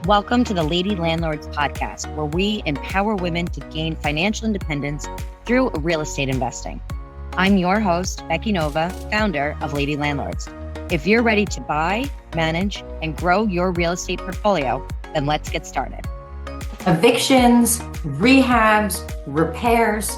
Welcome to the Lady Landlords podcast, where we empower women to gain financial independence through real estate investing. I'm your host, Becky Nova, founder of Lady Landlords. If you're ready to buy, manage, and grow your real estate portfolio, then let's get started. Evictions, rehabs, repairs,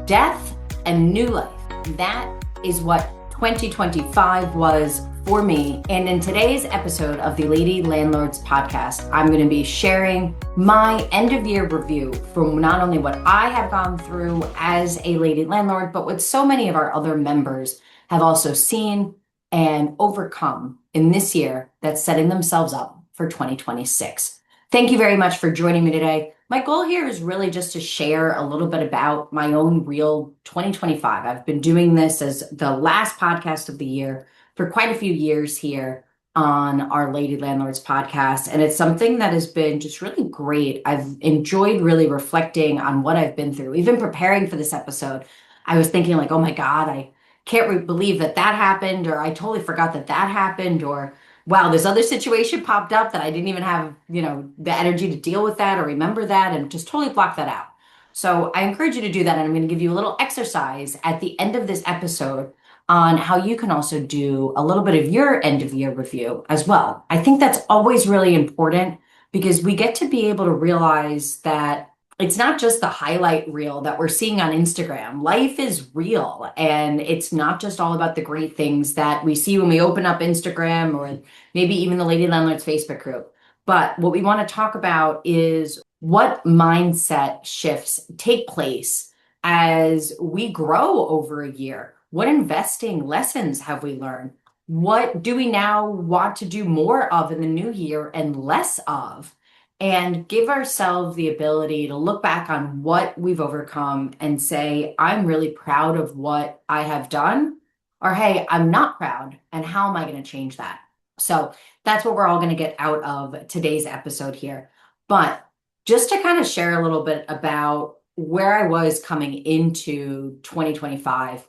death, and new life. That is what 2025 was for me. And in today's episode of the Lady Landlords podcast, I'm going to be sharing my end of year review from not only what I have gone through as a lady landlord, but what so many of our other members have also seen and overcome in this year that's setting themselves up for 2026. Thank you very much for joining me today. My goal here is really just to share a little bit about my own real 2025. I've been doing this as the last podcast of the year for quite a few years here on our Lady Landlords podcast. And it's something that has been just really great. I've enjoyed really reflecting on what I've been through. Even preparing for this episode, I was thinking like, oh my God, I can't believe that happened, or I totally forgot that happened, or wow, this other situation popped up that I didn't even have, the energy to deal with that or remember that, and just totally block that out. So I encourage you to do that. And I'm going to give you a little exercise at the end of this episode on how you can also do a little bit of your end of year review as well. I think that's always really important because we get to be able to realize that it's not just the highlight reel that we're seeing on Instagram. Life is real, and it's not just all about the great things that we see when we open up Instagram or maybe even the Lady Landlords Facebook group. But what we want to talk about is what mindset shifts take place as we grow over a year. What investing lessons have we learned? What do we now want to do more of in the new year and less of? And give ourselves the ability to look back on what we've overcome and say, I'm really proud of what I have done, or hey, I'm not proud, and how am I going to change that? So that's what we're all going to get out of today's episode here. But just to kind of share a little bit about where I was coming into 2025.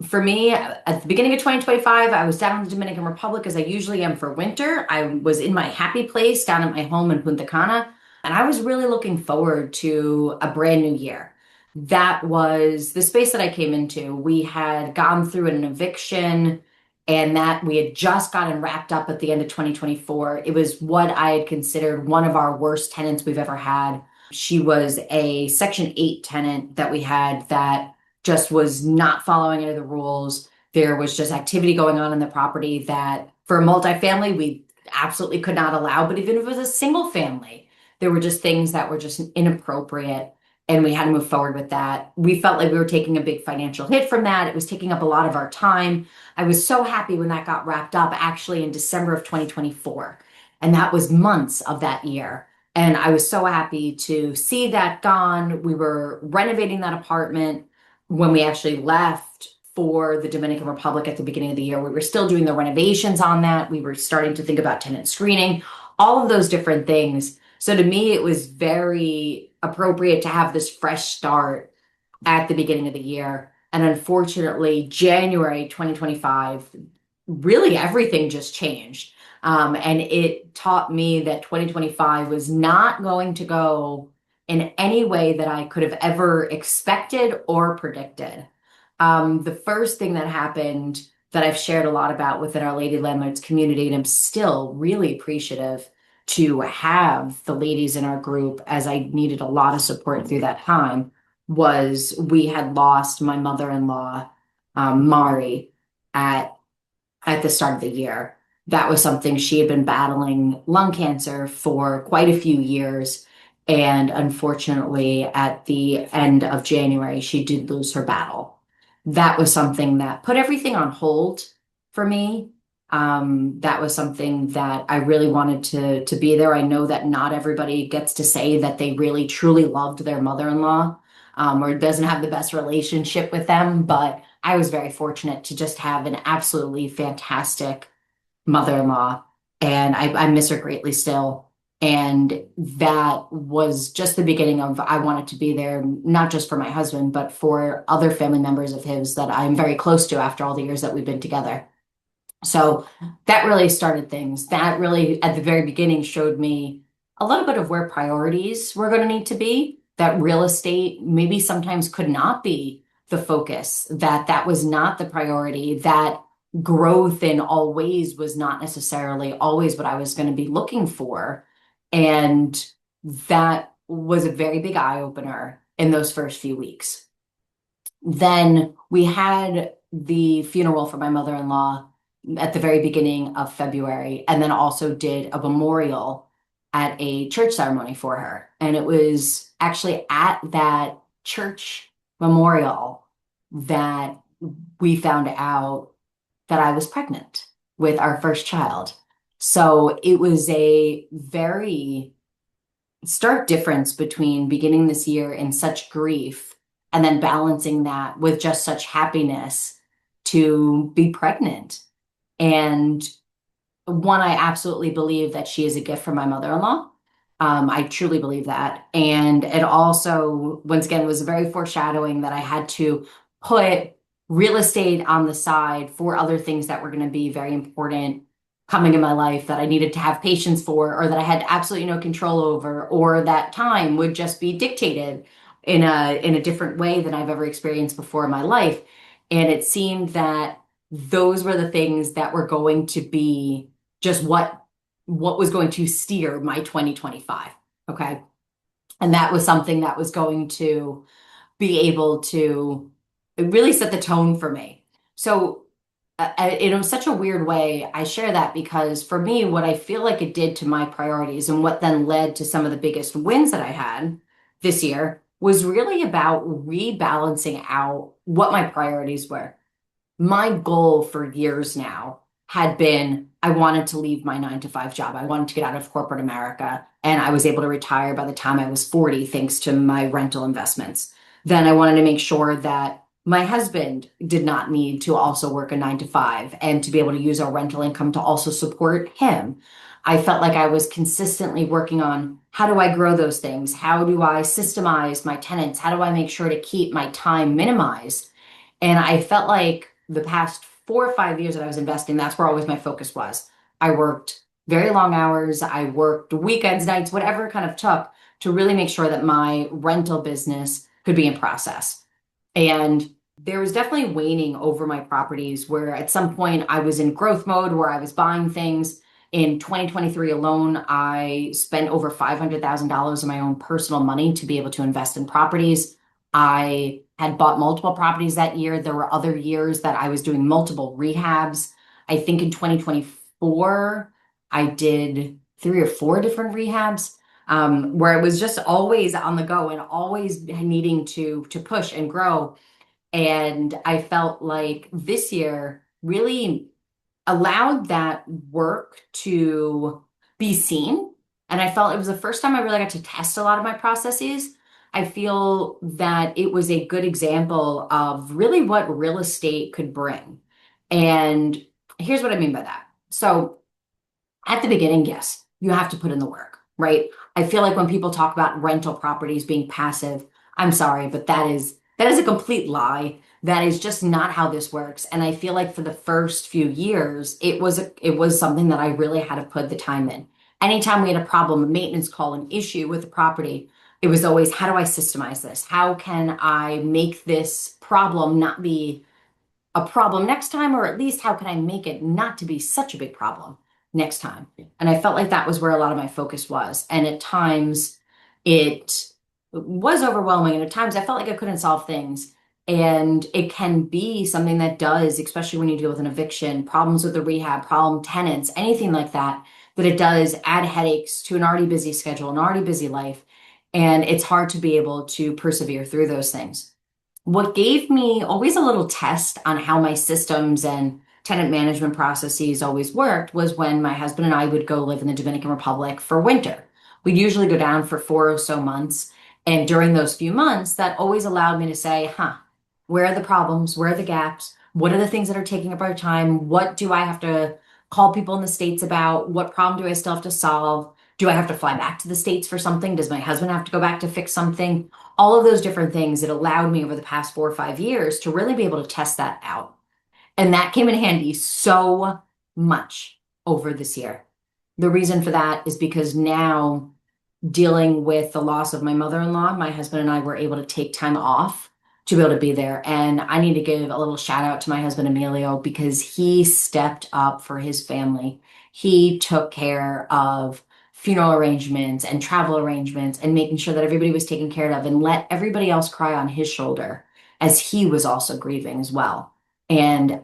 For me, at the beginning of 2025, I was down in the Dominican Republic as I usually am for winter. I was in my happy place down at my home in Punta Cana, and I was really looking forward to a brand new year. That was the space that I came into. We had gone through an eviction, and that we had just gotten wrapped up at the end of 2024. It was what I had considered one of our worst tenants we've ever had. She was a Section 8 tenant that we had that just was not following any of the rules. There was just activity going on in the property that for a multifamily, we absolutely could not allow. But even if it was a single family, there were just things that were just inappropriate, and we had to move forward with that. We felt like we were taking a big financial hit from that. It was taking up a lot of our time. I was so happy when that got wrapped up actually in December of 2024. And that was months of that year. And I was so happy to see that gone. We were renovating that apartment. When we actually left for the Dominican Republic at the beginning of the year, we were still doing the renovations on that. We were starting to think about tenant screening, all of those different things. So to me, it was very appropriate to have this fresh start at the beginning of the year. And unfortunately, January 2025, really everything just changed. And it taught me that 2025 was not going to go in any way that I could have ever expected or predicted. The first thing that happened that I've shared a lot about within our Lady Landlords community, and I'm still really appreciative to have the ladies in our group as I needed a lot of support through that time, was we had lost my mother-in-law, Mari, at the start of the year. That was something she had been battling lung cancer for quite a few years. And unfortunately, at the end of January, she did lose her battle. That was something that put everything on hold for me. That was something that I really wanted to be there. I know that not everybody gets to say that they really truly loved their mother-in-law, or doesn't have the best relationship with them. But I was very fortunate to just have an absolutely fantastic mother-in-law, and I miss her greatly still. And that was just the beginning of, I wanted to be there, not just for my husband, but for other family members of his that I'm very close to after all the years that we've been together. So that really started things. That really, at the very beginning, showed me a little bit of where priorities were going to need to be. That real estate maybe sometimes could not be the focus, that that was not the priority, that growth in all ways was not necessarily always what I was going to be looking for. And that was a very big eye opener in those first few weeks. Then we had the funeral for my mother-in-law at the very beginning of February, and then also did a memorial at a church ceremony for her. And it was actually at that church memorial that we found out that I was pregnant with our first child. So it was a very stark difference between beginning this year in such grief and then balancing that with just such happiness to be pregnant. And one, I absolutely believe that she is a gift from my mother-in-law. I truly believe that. And it also, once again, was very foreshadowing that I had to put real estate on the side for other things that were going to be very important coming in my life that I needed to have patience for, or that I had absolutely no control over, or that time would just be dictated in a different way than I've ever experienced before in my life. And it seemed that those were the things that were going to be just what was going to steer my 2025. Okay. And that was something that was going to be able to really set the tone for me. So, in such a weird way, I share that because for me, what I feel like it did to my priorities and what then led to some of the biggest wins that I had this year was really about rebalancing out what my priorities were. My goal for years now had been I wanted to leave my 9 to 5 job. I wanted to get out of corporate America. And I was able to retire by the time I was 40, thanks to my rental investments. Then I wanted to make sure that my husband did not need to also work a 9 to 5 and to be able to use our rental income to also support him. I felt like I was consistently working on how do I grow those things? How do I systemize my tenants? How do I make sure to keep my time minimized? And I felt like the past 4 or 5 years that I was investing, that's where always my focus was. I worked very long hours. I worked weekends, nights, whatever it kind of took to really make sure that my rental business could be in process. And there was definitely waning over my properties where at some point I was in growth mode where I was buying things. In 2023 alone, I spent over $500,000 of my own personal money to be able to invest in properties. I had bought multiple properties that year. There were other years that I was doing multiple rehabs. I think in 2024, I did 3 or 4 different rehabs, where it was just always on the go and always needing to push and grow. And I felt like this year really allowed that work to be seen. And I felt it was the first time I really got to test a lot of my processes. I feel that it was a good example of really what real estate could bring. And here's what I mean by that. So at the beginning, yes, you have to put in the work, right? I feel like when people talk about rental properties being passive, I'm sorry, but that is a complete lie. That is just not how this works. And I feel like for the first few years, it was something that I really had to put the time in. Anytime we had a problem, a maintenance call, an issue with the property, it was always, how do I systemize this? How can I make this problem not be a problem next time, or at least how can I make it not to be such a big problem next time? And I felt like that was where a lot of my focus was. And at times it was overwhelming. And at times I felt like I couldn't solve things. And it can be something that does, especially when you deal with an eviction, problems with the rehab, problem tenants, anything like that, that it does add headaches to an already busy schedule, an already busy life. And it's hard to be able to persevere through those things. What gave me always a little test on how my systems and tenant management processes always worked was when my husband and I would go live in the Dominican Republic for winter. We'd usually go down for 4 or so months. And during those few months, that always allowed me to say, where are the problems? Where are the gaps? What are the things that are taking up our time? What do I have to call people in the States about? What problem do I still have to solve? Do I have to fly back to the States for something? Does my husband have to go back to fix something? All of those different things, it allowed me over the past 4 or 5 years to really be able to test that out. And that came in handy so much over this year. The reason for that is because now, dealing with the loss of my mother-in-law, my husband and I were able to take time off to be able to be there. And I need to give a little shout out to my husband Emilio because he stepped up for his family. He took care of funeral arrangements and travel arrangements and making sure that everybody was taken care of and let everybody else cry on his shoulder as he was also grieving as well. And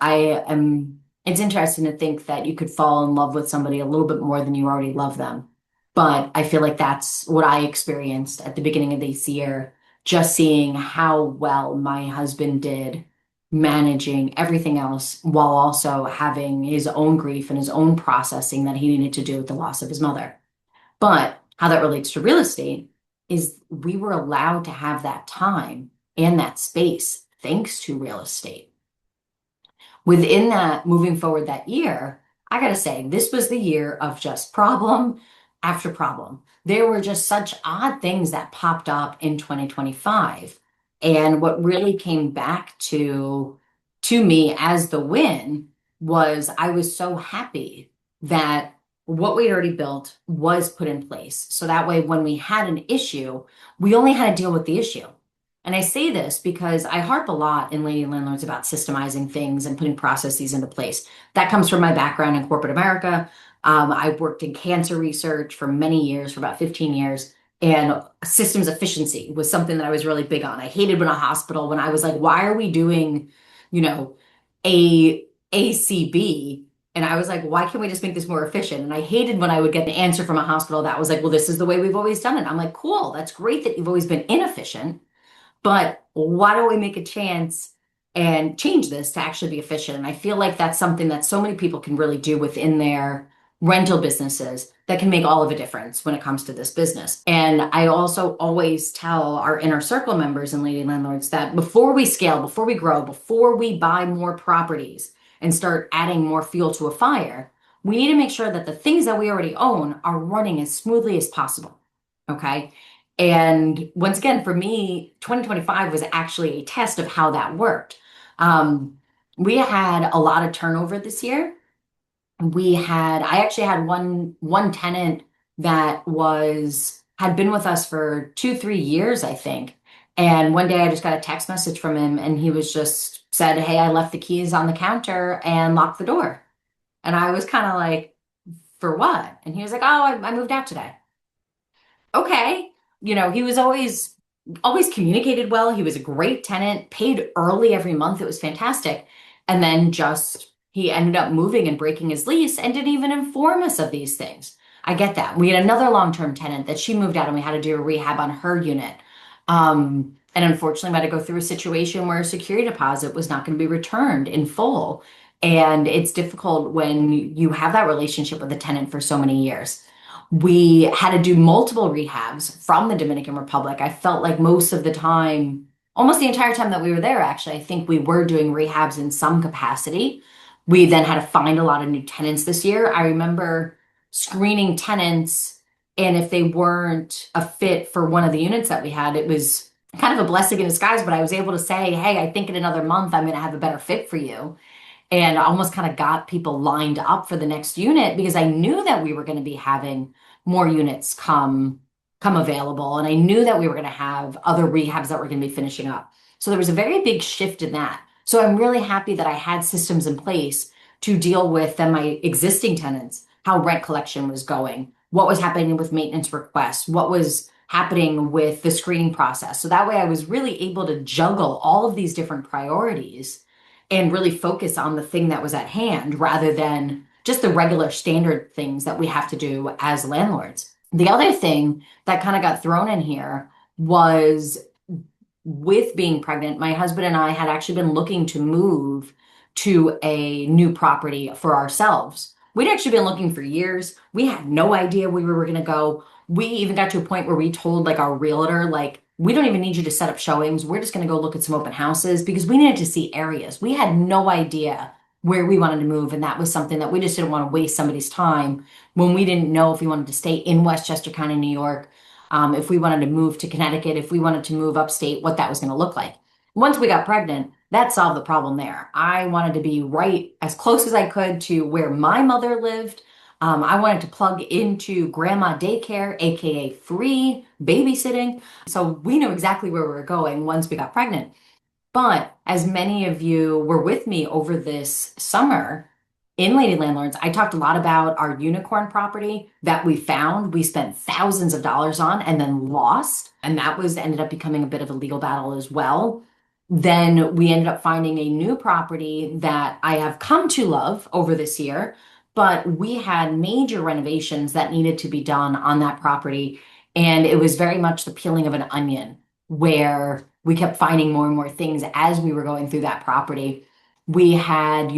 it's interesting to think that you could fall in love with somebody a little bit more than you already love them. But I feel like that's what I experienced at the beginning of this year, just seeing how well my husband did managing everything else while also having his own grief and his own processing that he needed to do with the loss of his mother. But how that relates to real estate is we were allowed to have that time and that space thanks to real estate. Within that, moving forward that year, I gotta say, this was the year of just problem after problem. There were just such odd things that popped up in 2025. And what really came back to me as the win was I was so happy that what we had already built was put in place. So that way, when we had an issue, we only had to deal with the issue. And I say this because I harp a lot in Lady Landlords about systemizing things and putting processes into place. That comes from my background in corporate America. I've worked in cancer research for many years, for about 15 years, and systems efficiency was something that I was really big on. I hated when a hospital, when I was like, why are we doing, you know, a ACB? And I was like, why can't we just make this more efficient? And I hated when I would get an answer from a hospital that was like, well, this is the way we've always done it. I'm like, cool, that's great that you've always been inefficient. But why don't we make a chance and change this to actually be efficient? And I feel like that's something that so many people can really do within their rental businesses that can make all of a difference when it comes to this business. And I also always tell our inner circle members and Lady Landlords that before we scale, before we grow, before we buy more properties and start adding more fuel to a fire, we need to make sure that the things that we already own are running as smoothly as possible. Okay. And once again, for me, 2025 was actually a test of how that worked. We had a lot of turnover this year. I actually had one tenant that had been with us for 2, 3 years, I think. And one day I just got a text message from him and he was just said, hey, I left the keys on the counter and locked the door. And I was kind of like, for what? And he was like, oh, I moved out today. Okay. He was always communicated well. He was a great tenant, paid early every month. It was fantastic. And then just he ended up moving and breaking his lease and didn't even inform us of these things. I get that. We had another long-term tenant that she moved out and we had to do a rehab on her unit. And unfortunately, we had to go through a situation where a security deposit was not going to be returned in full. And it's difficult when you have that relationship with a tenant for so many years. We had to do multiple rehabs from the Dominican Republic. I felt like most of the time, almost the entire time that we were there, actually, I think we were doing rehabs in some capacity. We then had to find a lot of new tenants this year. I remember screening tenants, and if they weren't a fit for one of the units that we had, it was kind of a blessing in disguise, but I was able to say, hey, I think in another month I'm going to have a better fit for you. And I almost kind of got people lined up for the next unit because I knew that we were going to be having more units come available. And I knew that we were going to have other rehabs that were going to be finishing up. So there was a very big shift in that. So I'm really happy that I had systems in place to deal with then my existing tenants, how rent collection was going, what was happening with maintenance requests, what was happening with the screening process. So that way I was really able to juggle all of these different priorities and really focus on the thing that was at hand rather than just the regular standard things that we have to do as landlords. The other thing that kind of got thrown in here was with being pregnant, my husband and I had actually been looking to move to a new property for ourselves. We'd actually been looking for years. We had no idea where we were going to go. We even got to a point where we told like our realtor, like, we don't even need you to set up showings. We're just going to go look at some open houses because we needed to see areas. We had no idea where we wanted to move. And that was something that we just didn't want to waste somebody's time when we didn't know if we wanted to stay in Westchester County, New York, if we wanted to move to Connecticut, if we wanted to move upstate, what that was going to look like. Once we got pregnant, that solved the problem there. I wanted to be right as close as I could to where my mother lived. I wanted to plug into grandma daycare, aka free babysitting. So we knew exactly where we were going once we got pregnant. But as many of you were with me over this summer in Lady Landlords, I talked a lot about our unicorn property that we found. We spent thousands of dollars on and then lost. And that was ended up becoming a bit of a legal battle as well. Then we ended up finding a new property that I have come to love over this year. But we had major renovations that needed to be done on that property. And it was very much the peeling of an onion where we kept finding more and more things as we were going through that property. We had,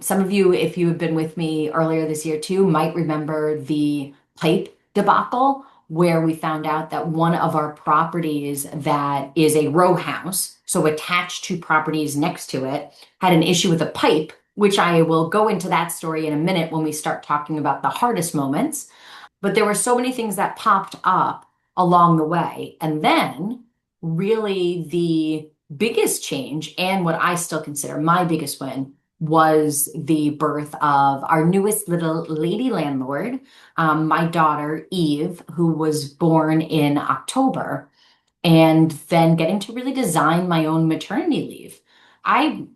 some of you, if you have been with me earlier this year too, might remember the pipe debacle where we found out that one of our properties that is a row house, so attached to properties next to it, had an issue with a pipe, which I will go into that story in a minute when we start talking about the hardest moments. But there were so many things that popped up along the way. And then, really, the biggest change, and what I still consider my biggest win, was the birth of our newest little lady landlord, my daughter, Eve, who was born in October, and then getting to really design my own maternity leave.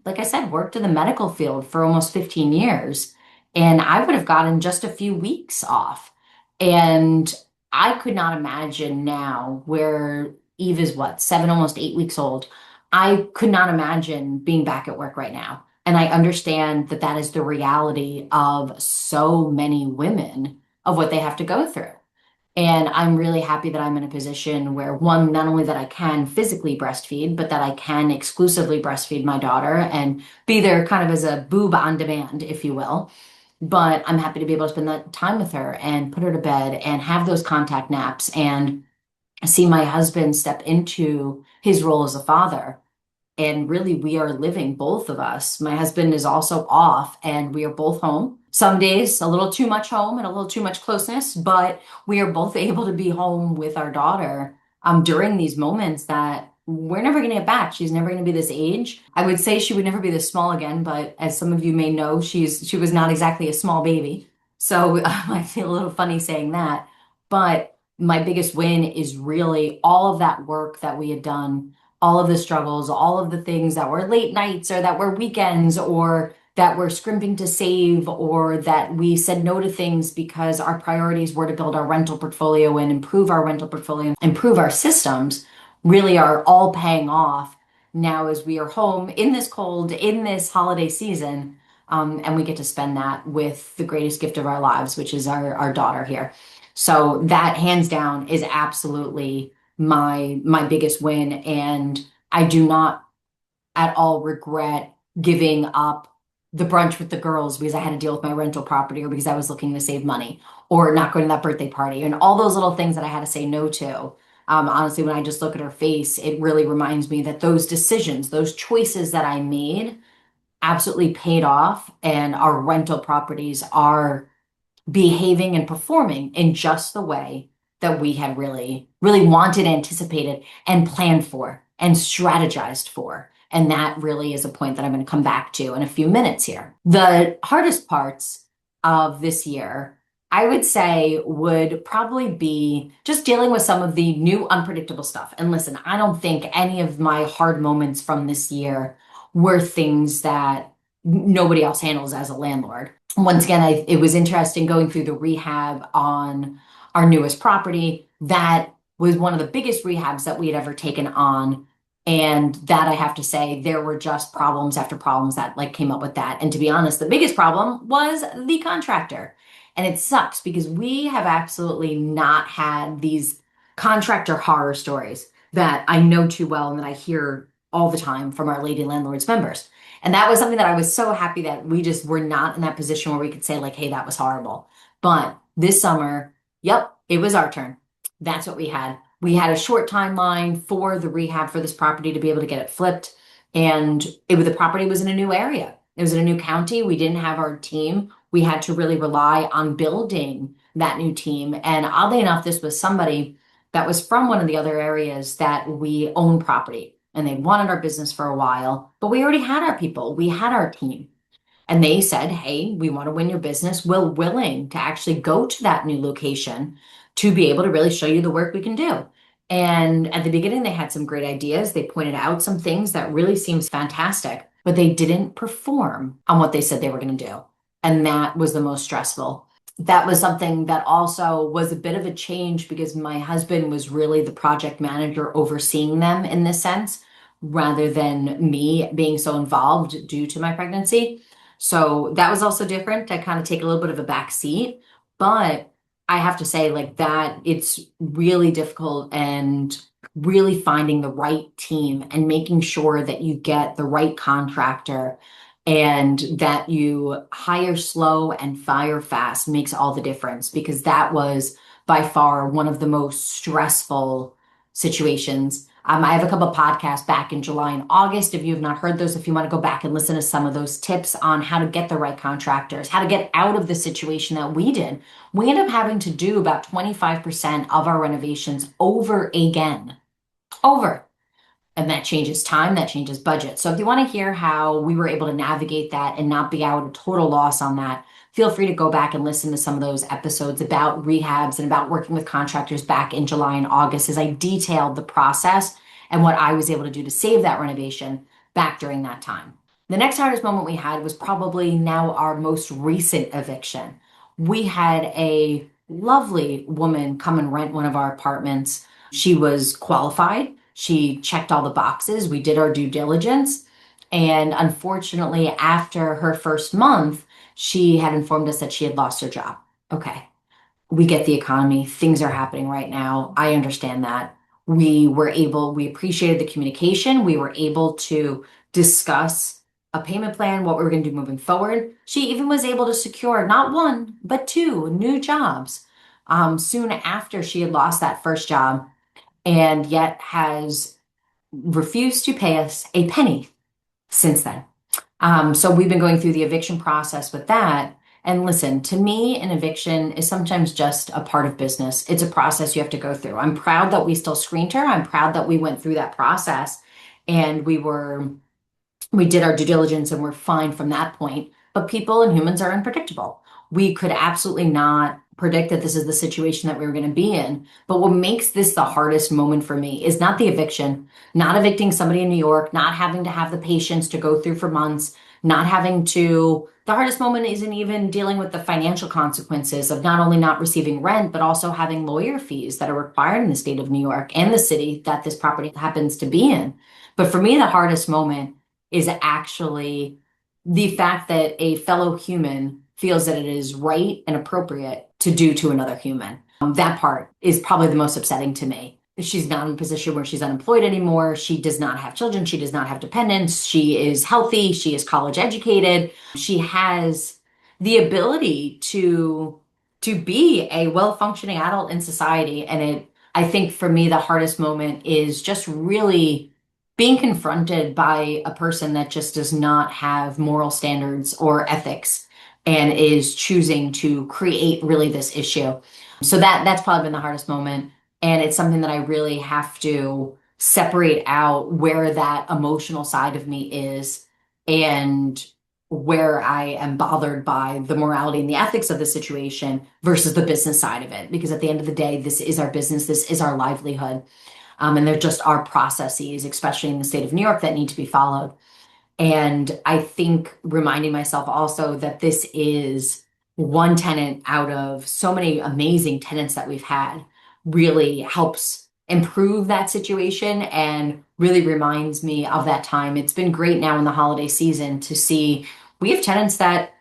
Like I said, worked in the medical field for almost 15 years, and I would have gotten just a few weeks off. And I could not imagine now, where Eve is what, 7, almost 8 weeks old. I could not imagine being back at work right now. And I understand that that is the reality of so many women of what they have to go through. And I'm really happy that I'm in a position where, one, not only that I can physically breastfeed, but that I can exclusively breastfeed my daughter and be there kind of as a boob on demand, if you will. But I'm happy to be able to spend that time with her and put her to bed and have those contact naps and see my husband step into his role as a father. And really, we are living, both of us. My husband is also off, and we are both home. Some days, a little too much home and a little too much closeness, but we are both able to be home with our daughter during these moments that we're never going to get back. She's never going to be this age. I would say she would never be this small again, but as some of you may know, she was not exactly a small baby. So I feel a little funny saying that. But my biggest win is really all of that work that we had done, all of the struggles, all of the things that were late nights or that were weekends or that were scrimping to save or that we said no to things because our priorities were to build our rental portfolio and improve our rental portfolio, improve our systems, really are all paying off now as we are home in this cold, in this holiday season. And we get to spend that with the greatest gift of our lives, which is our daughter here. So that hands down is absolutely my biggest win, and I do not at all regret giving up the brunch with the girls because I had to deal with my rental property or because I was looking to save money or not going to that birthday party and all those little things that I had to say no to. Honestly, when I just look at her face, it really reminds me that those decisions, those choices that I made absolutely paid off, and our rental properties are behaving and performing in just the way that we had really, really wanted, anticipated, and planned for and strategized for. And that really is a point that I'm going to come back to in a few minutes here. The hardest parts of this year, I would say, would probably be just dealing with some of the new unpredictable stuff. And listen, I don't think any of my hard moments from this year were things that nobody else handles as a landlord. Once again, it was interesting going through the rehab on our newest property. That was one of the biggest rehabs that we had ever taken on. And that, I have to say, there were just problems after problems that like came up with that. And to be honest, the biggest problem was the contractor. And it sucks because we have absolutely not had these contractor horror stories that I know too well and that I hear all the time from our Lady Landlords members. And that was something that I was so happy that we just were not in that position where we could say like, hey, that was horrible. But this summer, yep, it was our turn. That's what we had. We had a short timeline for the rehab for this property to be able to get it flipped. And the property was in a new area. It was in a new county. We didn't have our team. We had to really rely on building that new team. And oddly enough, this was somebody that was from one of the other areas that we own property. and they'd wanted our business for a while, but we already had our people, we had our team. And they said, hey, we want to win your business. We're willing to actually go to that new location to be able to really show you the work we can do. And at the beginning, they had some great ideas. They pointed out some things that really seems fantastic, but they didn't perform on what they said they were going to do. And that was the most stressful. That was something that also was a bit of a change because my husband was really the project manager overseeing them in this sense, rather than me being so involved due to my pregnancy. So that was also different. I kind of take a little bit of a back seat, but I have to say, like, that it's really difficult, and really finding the right team and making sure that you get the right contractor and that you hire slow and fire fast makes all the difference, because that was by far one of the most stressful situations. I have a couple of podcasts back in July and August. If you have not heard those, if you want to go back and listen to some of those tips on how to get the right contractors, how to get out of the situation that we did, we ended up having to do about 25% of our renovations over again. Over. And that changes time, that changes budget. So if you want to hear how we were able to navigate that and not be out a total loss on that, feel free to go back and listen to some of those episodes about rehabs and about working with contractors back in July and August, as I detailed the process and what I was able to do to save that renovation back during that time. The next hardest moment we had was probably now our most recent eviction. We had a lovely woman come and rent one of our apartments. She was qualified. She checked all the boxes. We did our due diligence. And unfortunately, after her first month, she had informed us that she had lost her job. Okay, we get the economy. Things are happening right now. I understand that. We appreciated the communication. We were able to discuss a payment plan, what we were going to do moving forward. She even was able to secure not one, but two new jobs soon after she had lost that first job, and yet has refused to pay us a penny since then. So we've been going through the eviction process with that. And listen, to me, an eviction is sometimes just a part of business. It's a process you have to go through. I'm proud that we still screened her. I'm proud that we went through that process, and we did our due diligence and we're fine from that point. But people and humans are unpredictable. We could absolutely not predict that this is the situation that we were going to be in. But what makes this the hardest moment for me is not the eviction, not evicting somebody in New York, not having to have the patience to go through for months, not having to, the hardest moment isn't even dealing with the financial consequences of not only not receiving rent, but also having lawyer fees that are required in the state of New York and the city that this property happens to be in. But for me, the hardest moment is actually the fact that a fellow human feels that it is right and appropriate to do to another human. That part is probably the most upsetting to me. She's not in a position where she's unemployed anymore. She does not have children. She does not have dependents. She is healthy. She is college educated. She has the ability to be a well-functioning adult in society. And I think for me, the hardest moment is just really being confronted by a person that just does not have moral standards or ethics and is choosing to create really this issue. So that's probably been the hardest moment. And it's something that I really have to separate out where that emotional side of me is and where I am bothered by the morality and the ethics of the situation versus the business side of it. Because at the end of the day, this is our business, this is our livelihood. And there just are processes, especially in the state of New York, that need to be followed. And I think reminding myself also that this is one tenant out of so many amazing tenants that we've had really helps improve that situation and really reminds me of that time. It's been great now in the holiday season to see we have tenants that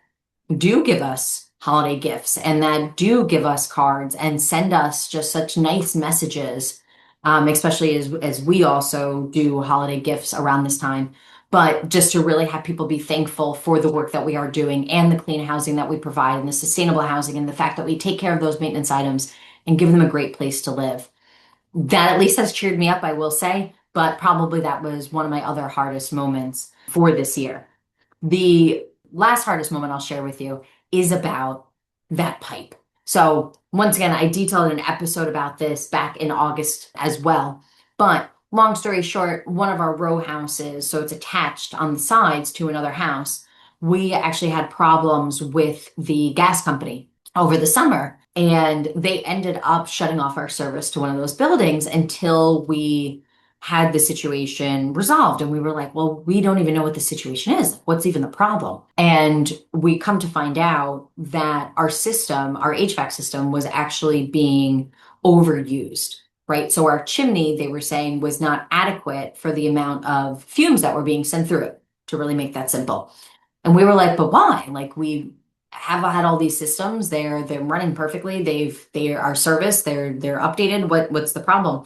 do give us holiday gifts and that do give us cards and send us just such nice messages, especially as we also do holiday gifts around this time. But just to really have people be thankful for the work that we are doing and the clean housing that we provide and the sustainable housing and the fact that we take care of those maintenance items and give them a great place to live. That at least has cheered me up, I will say, but probably that was one of my other hardest moments for this year. The last hardest moment I'll share with you is about that pipe. So once again, I detailed an episode about this back in August as well. But long story short, one of our row houses, so it's attached on the sides to another house, we actually had problems with the gas company over the summer. And they ended up shutting off our service to one of those buildings until we had the situation resolved. And we were like, well, we don't even know what the situation is. What's even the problem? And we come to find out that our system, our HVAC system, was actually being overused, right? So our chimney, they were saying, was not adequate for the amount of fumes that were being sent through it, to really make that simple. And we were like, but why? Like, we have had all these systems, they're running perfectly. They are serviced, they're updated. What's the problem?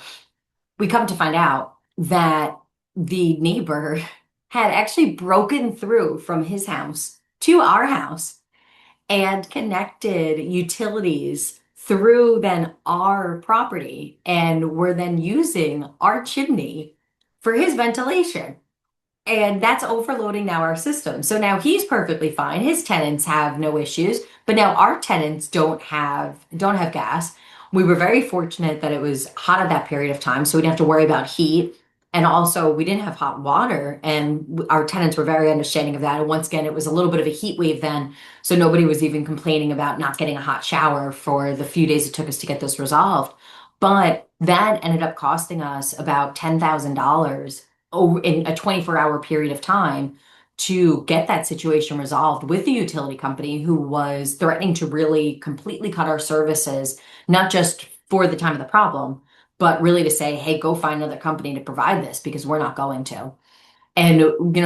We come to find out that the neighbor had actually broken through from his house to our house and connected utilities through then our property and were then using our chimney for his ventilation. And that's overloading now our system. So now he's perfectly fine. His tenants have no issues, but now our tenants don't have gas. We were very fortunate that it was hot at that period of time, so we didn't have to worry about heat. And also, we didn't have hot water, and our tenants were very understanding of that. And once again, it was a little bit of a heat wave then, so nobody was even complaining about not getting a hot shower for the few days it took us to get this resolved. But that ended up costing us about $10,000 over in a 24-hour period of time to get that situation resolved with the utility company who was threatening to really completely cut our services, not just for the time of the problem, but really to say, hey, go find another company to provide this because we're not going to. And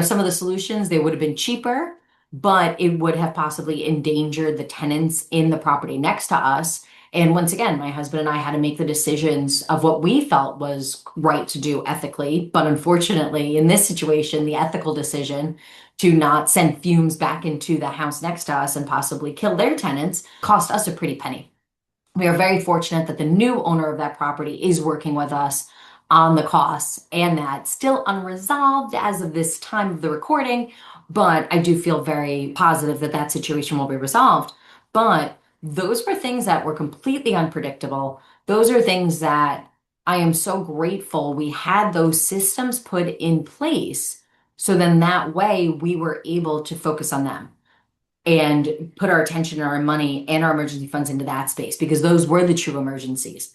some of the solutions, they would have been cheaper, but it would have possibly endangered the tenants in the property next to us. And once again, my husband and I had to make the decisions of what we felt was right to do ethically. But unfortunately, in this situation, the ethical decision to not send fumes back into the house next to us and possibly kill their tenants cost us a pretty penny. We are very fortunate that the new owner of that property is working with us on the costs, and that still unresolved as of this time of the recording, but I do feel very positive that that situation will be resolved. But those were things that were completely unpredictable. Those are things that I am so grateful we had those systems put in place. So then that way we were able to focus on them and put our attention and our money and our emergency funds into that space because those were the true emergencies.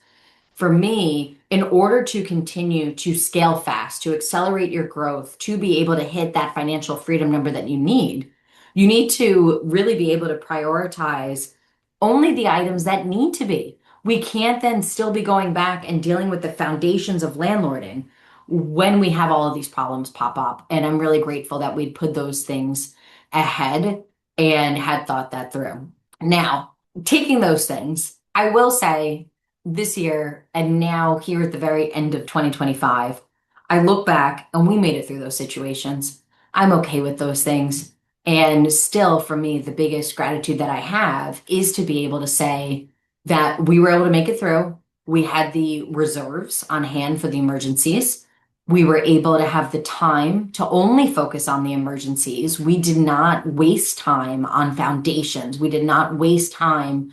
For me, in order to continue to scale fast, to accelerate your growth, to be able to hit that financial freedom number that you need to really be able to prioritize only the items that need to be. We can't then still be going back and dealing with the foundations of landlording when we have all of these problems pop up. And I'm really grateful that we'd put those things ahead and had thought that through. Now, taking those things, I will say this year and now here at the very end of 2025, I look back and we made it through those situations. I'm okay with those things. And still, for me, the biggest gratitude that I have is to be able to say that we were able to make it through. We had the reserves on hand for the emergencies. We were able to have the time to only focus on the emergencies. We did not waste time on foundations. We did not waste time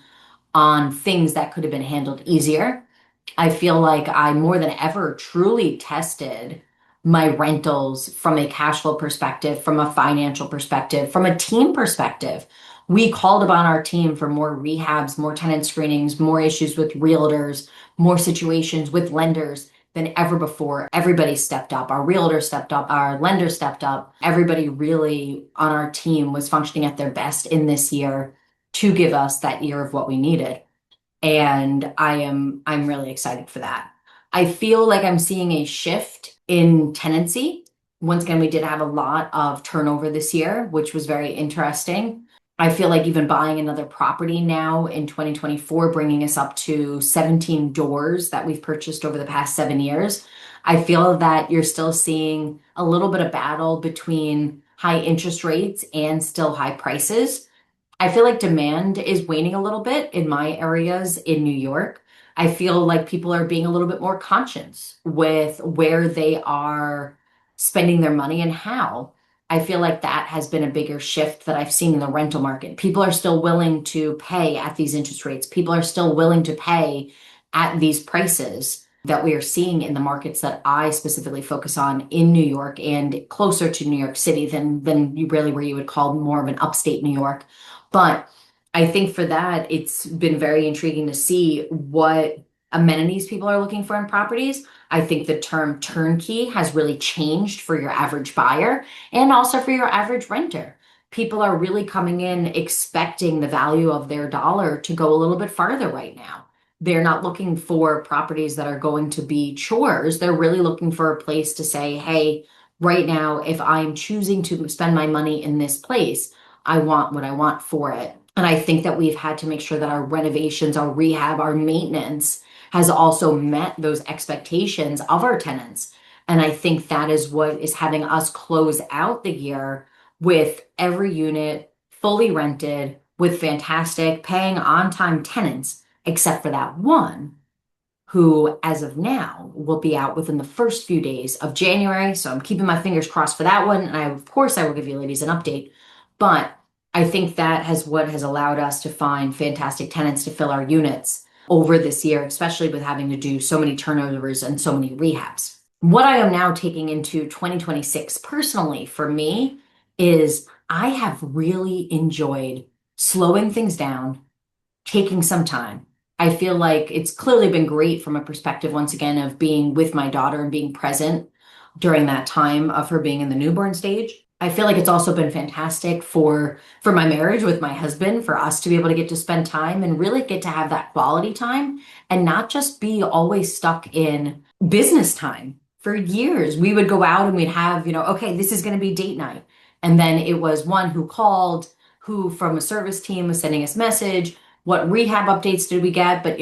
on things that could have been handled easier. I feel like I more than ever truly tested my rentals from a cash flow perspective, from a financial perspective, from a team perspective. We called upon our team for more rehabs, more tenant screenings, more issues with realtors, more situations with lenders than ever before. Everybody stepped up. Our realtor stepped up. Our lender stepped up. Everybody really on our team was functioning at their best in this year to give us that year of what we needed. And I'm really excited for that. I feel like I'm seeing a shift in tenancy. Once again, we did have a lot of turnover this year, which was very interesting. I feel like even buying another property now in 2024, bringing us up to 17 doors that we've purchased over the past 7 years. I feel that you're still seeing a little bit of battle between high interest rates and still high prices. I feel like demand is waning a little bit in my areas in New York. I feel like people are being a little bit more conscious with where they are spending their money and how. I feel like that has been a bigger shift that I've seen in the rental market. People are still willing to pay at these interest rates. People are still willing to pay at these prices. that we are seeing in the markets that I specifically focus on in New York and closer to New York City than you really where you would call more of an upstate New York. But I think for that, it's been very intriguing to see what amenities people are looking for in properties. I think the term turnkey has really changed for your average buyer and also for your average renter. People are really coming in expecting the value of their dollar to go a little bit farther right now. They're not looking for properties that are going to be chores. They're really looking for a place to say, hey, right now, if I'm choosing to spend my money in this place, I want what I want for it. And I think that we've had to make sure that our renovations, our rehab, our maintenance has also met those expectations of our tenants. And I think that is what is having us close out the year with every unit fully rented with fantastic paying on time tenants, except for that one who, as of now, will be out within the first few days of January. So I'm keeping my fingers crossed for that one. And of course, I will give you ladies an update. But I think that has what has allowed us to find fantastic tenants to fill our units over this year, especially with having to do so many turnovers and so many rehabs. What I am now taking into 2026 personally for me is I have really enjoyed slowing things down, taking some time. I feel like it's clearly been great from a perspective, once again, of being with my daughter and being present during that time of her being in the newborn stage. I feel like it's also been fantastic for my marriage with my husband, for us to be able to get to spend time and really get to have that quality time and not just be always stuck in business time. For years, we would go out and we'd have, okay, this is going to be date night. And then it was one who called, who from a service team was sending us message, what rehab updates did we get? But,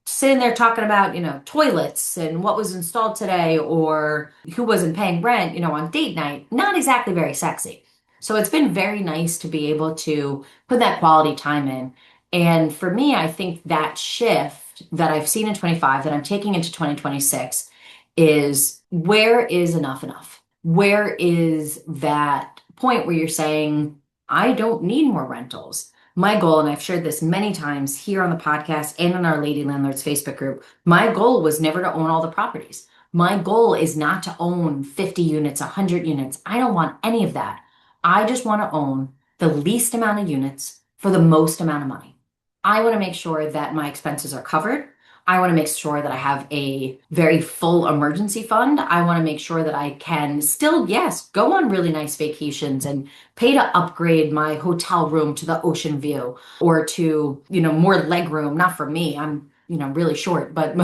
sitting there talking about, toilets and what was installed today or who wasn't paying rent, on date night, not exactly very sexy. So it's been very nice to be able to put that quality time in. And for me, I think that shift that I've seen in 25 that I'm taking into 2026 is where is enough enough? Where is that point where you're saying, I don't need more rentals? My goal, and I've shared this many times here on the podcast and in our Lady Landlords Facebook group, my goal was never to own all the properties. My goal is not to own 50 units, 100 units. I don't want any of that. I just want to own the least amount of units for the most amount of money. I want to make sure that my expenses are covered. I want to make sure that I have a very full emergency fund. I want to make sure that I can still, yes, go on really nice vacations and pay to upgrade my hotel room to the ocean view or to, more leg room. Not for me. I'm, really short, but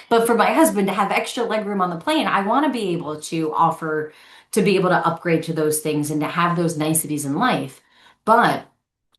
but for my husband to have extra leg room on the plane, I want to be able to offer to be able to upgrade to those things and to have those niceties in life. But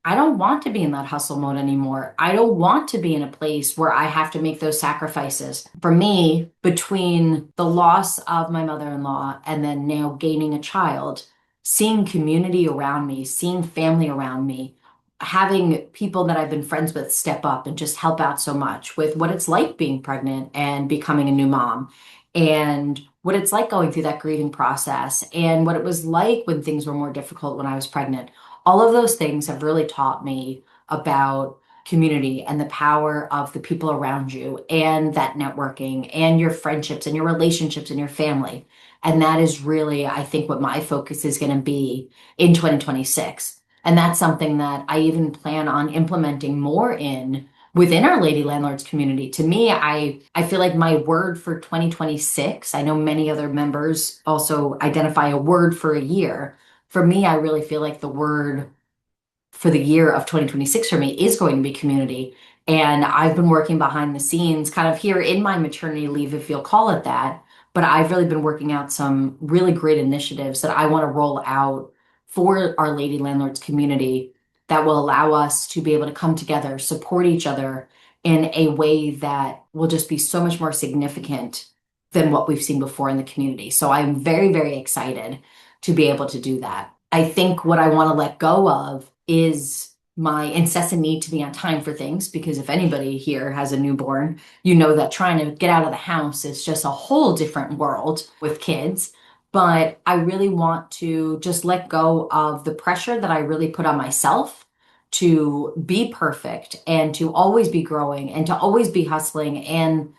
I don't want to be in that hustle mode anymore. I don't want to be in a place where I have to make those sacrifices. For me, between the loss of my mother-in-law and then now gaining a child, seeing community around me, seeing family around me, having people that I've been friends with step up and just help out so much with what it's like being pregnant and becoming a new mom and what it's like going through that grieving process and what it was like when things were more difficult when I was pregnant. All of those things have really taught me about community and the power of the people around you and that networking and your friendships and your relationships and your family. And that is really, I think, what my focus is going to be in 2026. And that's something that I even plan on implementing more in within our Lady Landlords community. To me, I feel like my word for 2026, I know many other members also identify a word for a year. For me, I really feel like the word for the year of 2026 for me is going to be community. And I've been working behind the scenes, kind of here in my maternity leave, if you'll call it that. But I've really been working out some really great initiatives that I want to roll out for our Lady Landlords community that will allow us to be able to come together, support each other in a way that will just be so much more significant than what we've seen before in the community. So I'm very, very excited to be able to do that. I think what I want to let go of is my incessant need to be on time for things, because if anybody here has a newborn, you know that trying to get out of the house is just a whole different world with kids. But I really want to just let go of the pressure that I really put on myself to be perfect and to always be growing and to always be hustling. And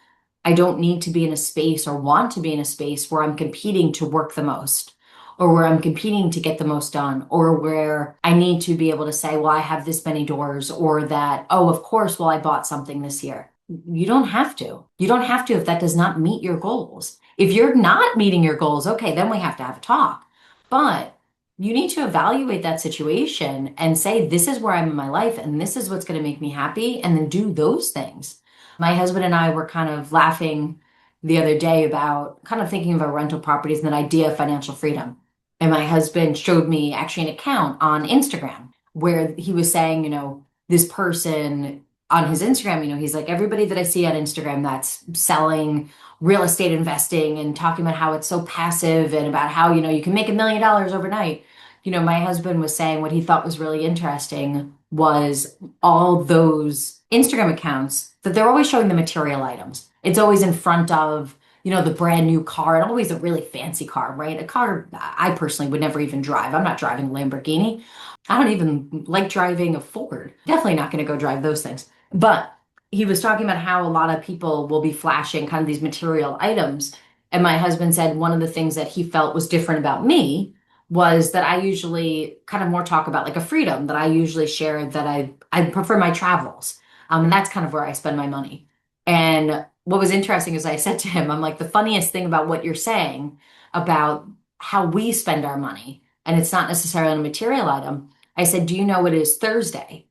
I don't need to be in a space or want to be in a space where I'm competing to work the most, or where I'm competing to get the most done, or where I need to be able to say, well, I have this many doors, or that, oh, of course, well, I bought something this year. You don't have to. You don't have to if that does not meet your goals. If you're not meeting your goals, okay, then we have to have a talk. But you need to evaluate that situation and say, this is where I'm in my life and this is what's going to make me happy, and then do those things. My husband and I were kind of laughing the other day about kind of thinking about rental properties and that idea of financial freedom. And my husband showed me actually an account on Instagram where he was saying, this person on his Instagram, he's like, everybody that I see on Instagram that's selling real estate investing and talking about how it's so passive and about how, you can make $1 million overnight. My husband was saying what he thought was really interesting was all those Instagram accounts that they're always showing the material items. It's always in front of, the brand new car, and always a really fancy car, right? A car I personally would never even drive. I'm not driving a Lamborghini. I don't even like driving a Ford. Definitely not going to go drive those things. But he was talking about how a lot of people will be flashing kind of these material items. And my husband said one of the things that he felt was different about me was that I usually kind of more talk about like a freedom that I usually share, that I prefer my travels. And that's kind of where I spend my money. And what was interesting is I said to him, I'm like, the funniest thing about what you're saying about how we spend our money, and it's not necessarily on a material item. I said, do you know it is Thursday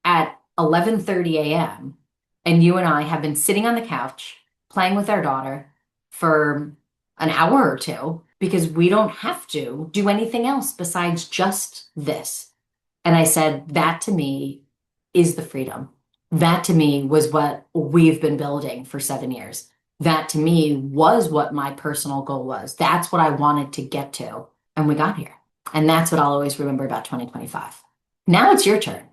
at 11:30 a.m. and you and I have been sitting on the couch playing with our daughter for an hour or two because we don't have to do anything else besides just this. And I said, that to me is the freedom. That to me was what we've been building for 7 years. That to me was what my personal goal was. That's what I wanted to get to. And we got here. And that's what I'll always remember about 2025. Now it's your turn.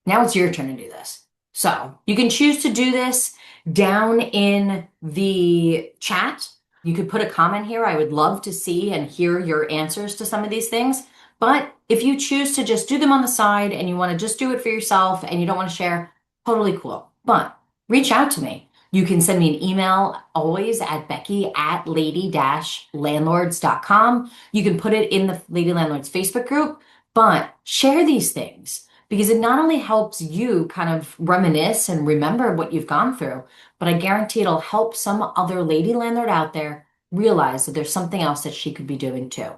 Now it's your turn to do this. So you can choose to do this down in the chat. You could put a comment here. I would love to see and hear your answers to some of these things. But if you choose to just do them on the side and you want to just do it for yourself and you don't want to share, totally cool. But reach out to me. You can send me an email always at becky@lady-landlords.com. You can put it in the Lady Landlords Facebook group, but share these things because it not only helps you kind of reminisce and remember what you've gone through, but I guarantee it'll help some other lady landlord out there realize that there's something else that she could be doing too.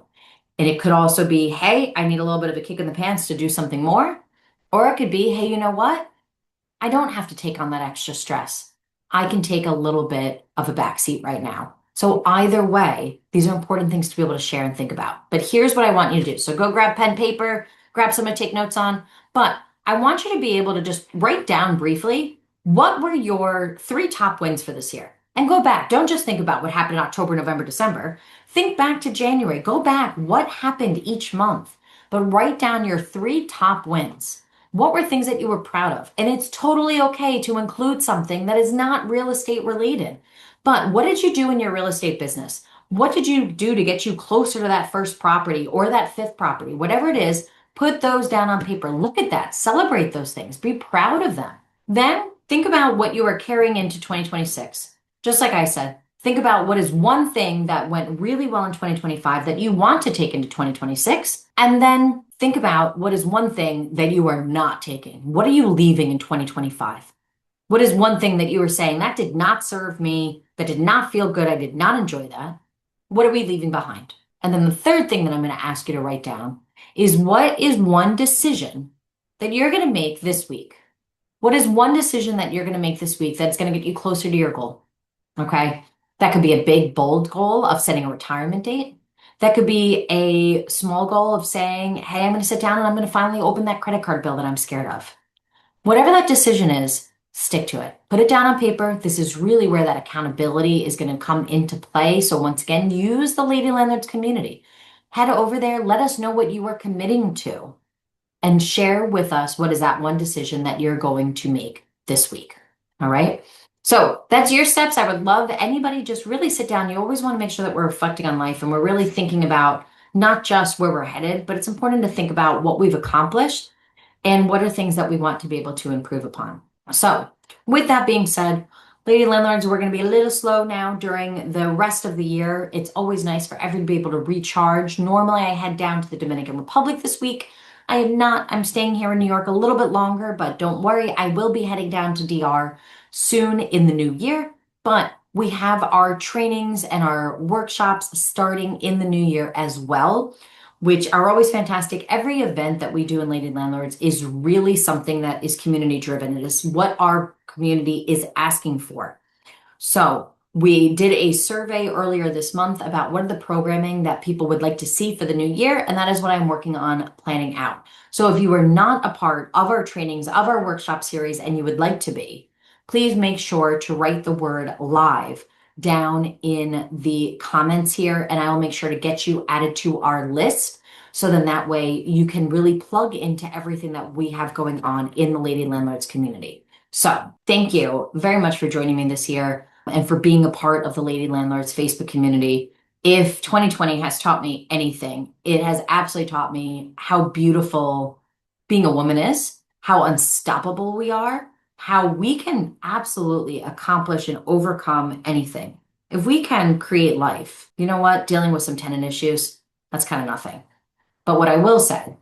And it could also be, hey, I need a little bit of a kick in the pants to do something more. Or it could be, hey, you know what? I don't have to take on that extra stress. I can take a little bit of a backseat right now. So either way, these are important things to be able to share and think about. But here's what I want you to do. So go grab pen, paper, grab something to take notes on. But I want you to be able to just write down briefly, what were your 3 top wins for this year? And go back. Don't just think about what happened in October, November, December. Think back to January. Go back. What happened each month? But write down your 3 top wins. What were things that you were proud of? And it's totally okay to include something that is not real estate related. But what did you do in your real estate business? What did you do to get you closer to that first property or that 5th property? Whatever it is, put those down on paper. Look at that. Celebrate those things. Be proud of them. Then think about what you are carrying into 2026. Just like I said, think about what is one thing that went really well in 2025 that you want to take into 2026. And then think about what is one thing that you are not taking. What are you leaving in 2025? What is one thing that you were saying that did not serve me, that did not feel good, I did not enjoy that? What are we leaving behind? And then the third thing that I'm going to ask you to write down is what is one decision that you're going to make this week? What is one decision that you're going to make this week that's going to get you closer to your goal? Okay. That could be a big, bold goal of setting a retirement date. That could be a small goal of saying, hey, I'm going to sit down and I'm going to finally open that credit card bill that I'm scared of. Whatever that decision is, stick to it. Put it down on paper. This is really where that accountability is going to come into play. So once again, use the Lady Landlords community. Head over there. Let us know what you are committing to and share with us what is that one decision that you're going to make this week. All right. So that's your steps. I would love anybody just really sit down. You always want to make sure that we're reflecting on life and we're really thinking about not just where we're headed, but it's important to think about what we've accomplished and what are things that we want to be able to improve upon. So with that being said, Lady Landlords, we're going to be a little slow now during the rest of the year. It's always nice for everyone to be able to recharge. Normally, I head down to the Dominican Republic this week. I am not. I'm staying here in New York a little bit longer, but don't worry, I will be heading down to DR soon in the new year. But we have our trainings and our workshops starting in the new year as well, which are always fantastic. Every event that we do in Lady Landlords is really something that is community driven. It is what our community is asking for. So we did a survey earlier this month about what are the programming that people would like to see for the new year, and that is what I'm working on planning out. So if you are not a part of our trainings, of our workshop series, and you would like to be, please make sure to write the word live down in the comments here, and I will make sure to get you added to our list. So then that way you can really plug into everything that we have going on in the Lady Landlords community. So thank you very much for joining me this year and for being a part of the Lady Landlords Facebook community. If 2020 has taught me anything, it has absolutely taught me how beautiful being a woman is, how unstoppable we are, how we can absolutely accomplish and overcome anything. If we can create life, you know what? Dealing with some tenant issues, that's kind of nothing. But what I will say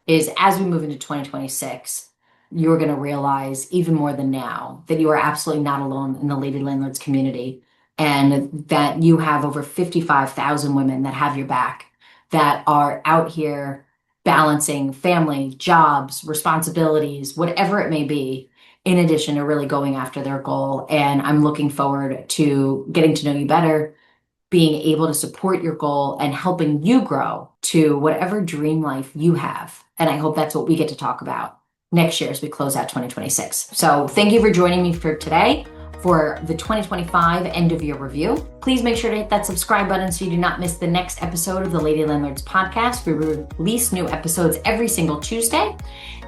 is as we move into 2026, you're going to realize even more than now that you are absolutely not alone in the Lady Landlords community, and that you have over 55,000 women that have your back, that are out here balancing family, jobs, responsibilities, whatever it may be, in addition to really going after their goal. And I'm looking forward to getting to know you better, being able to support your goal and helping you grow to whatever dream life you have. And I hope that's what we get to talk about next year as we close out 2026. So thank you for joining me for today for the 2025 end of year review. Please make sure to hit that subscribe button so you do not miss the next episode of the Lady Landlords podcast. We release new episodes every single Tuesday.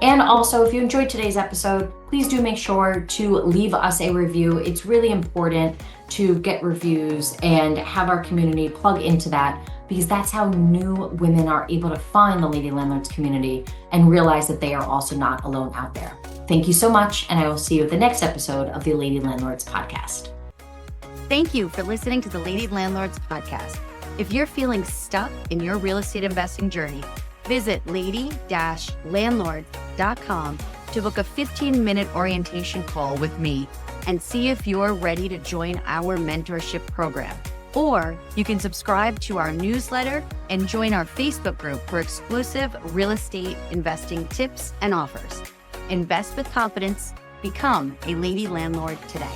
And also, if you enjoyed today's episode, please do make sure to leave us a review. It's really important to get reviews and have our community plug into that, because that's how new women are able to find the Lady Landlords community and realize that they are also not alone out there. Thank you so much, and I will see you at the next episode of the Lady Landlords podcast. Thank you for listening to the Lady Landlords podcast. If you're feeling stuck in your real estate investing journey, visit lady-landlords.com to book a 15-minute orientation call with me and see if you're ready to join our mentorship program. Or you can subscribe to our newsletter and join our Facebook group for exclusive real estate investing tips and offers. Invest with confidence. Become a Lady Landlord today.